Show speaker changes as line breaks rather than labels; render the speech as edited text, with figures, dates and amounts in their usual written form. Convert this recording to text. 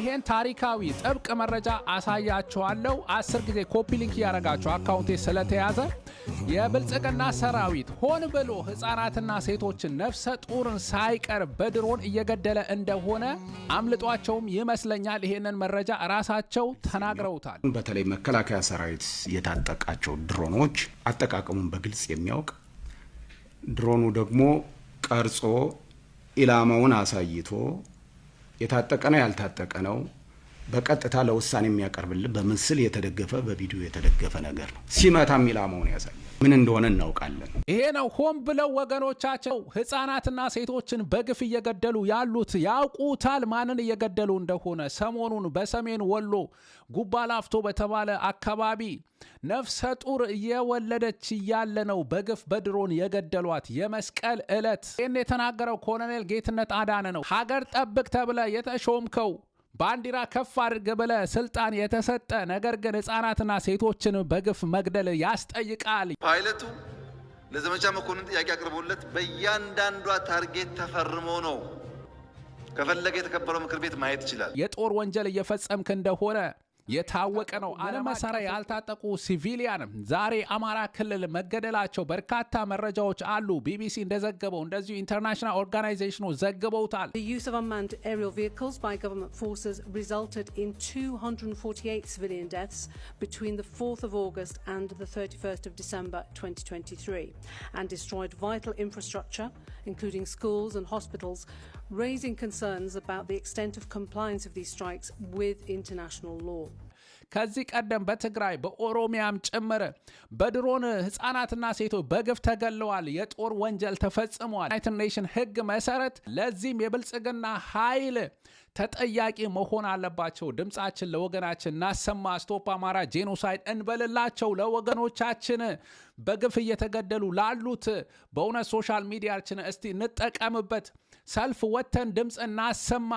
ይሄን ታሪካዊ ጥብቅ መረጃ አሳያችኋለሁ 10 ጊዜ ኮፒ ሊንክ ያረጋችሁ አካውንቴ ስለተያዘ የብልጽግና ሰራዊት ሆን ብሎ ህፃናትና ሴቶችን ነፍሰ ጡርን ሳይቀር በድሮን እየገደለ እንደሆነ አምልጧቸውም ይመስለኛል ይሄንን መረጃ ራሳቸው ተናግረውታል።
በተለይ መከላከያ ሰራዊት የታጠቃቸው ድሮኖች አጠቃቀሙን በግልጽ የሚያውቅ ድሮኑ ደግሞ ቀርጾ ኢላማውን አሳይቶ የታጠቀ ነው ያልታጠቀ ነው በቀጥታ ለውሳኔ የሚያቀርብልን በምስል የተደገፈ በቪዲዮ የተደገፈ ነገር ነው። ሲመታም ኢላማውን ያሳያል። ምን እንደሆነ እናውቃለን።
ይሄ ነው ሆን ብለው ወገኖቻቸው ህፃናትና ሴቶችን በግፍ እየገደሉ ያሉት ያውቁታል ማንን እየገደሉ እንደሆነ። ሰሞኑን በሰሜን ወሎ ጉባ ላፍቶ በተባለ አካባቢ ነፍሰ ጡር እየወለደች እያለ ነው በግፍ በድሮን የገደሏት። የመስቀል ዕለት ይህን የተናገረው ኮሎኔል ጌትነት አዳነ ነው። ሀገር ጠብቅ ተብለ የተሾምከው ባንዲራ ከፍ አድርገ በለ ስልጣን የተሰጠ ነገር ግን ህፃናትና ሴቶችን በግፍ መግደል ያስጠይቃል።
ፓይለቱ ለዘመቻ መኮንን ጥያቄ አቅርቦለት በእያንዳንዷ ታርጌት ተፈርሞ ነው። ከፈለገ የተከበረው ምክር ቤት ማየት ይችላል።
የጦር ወንጀል እየፈጸምክ እንደሆነ የታወቀ ነው። አለመሳሪያ ያልታጠቁ ሲቪሊያን ዛሬ አማራ ክልል መገደላቸው በርካታ መረጃዎች አሉ። ቢቢሲ እንደዘገበው እንደዚሁ ኢንተርናሽናል ኦርጋናይዜሽኑ ዘግበውታል።
The use of unmanned aerial vehicles by government forces resulted in 248 civilian deaths between the 4th of August and the 31st of December 2023 and destroyed vital infrastructure including schools and hospitals, raising concerns about the extent of compliance of these strikes with international law.
ከዚህ ቀደም በትግራይ በኦሮሚያም ጭምር በድሮን ህፃናትና ሴቶች በግፍ ተገለዋል። የጦር ወንጀል ተፈጽሟል። ዩናይትድ ኔሽን ህግ መሰረት ለዚህም የብልጽግና ኃይል ተጠያቂ መሆን አለባቸው። ድምጻችን ለወገናችን እናሰማ። ስቶፕ አማራ ጄኖሳይድ እንበልላቸው። ለወገኖቻችን በግፍ እየተገደሉ ላሉት በእውነት ሶሻል ሚዲያችን እስቲ እንጠቀምበት። ሰልፍ ወተን ድምጽ እናሰማ።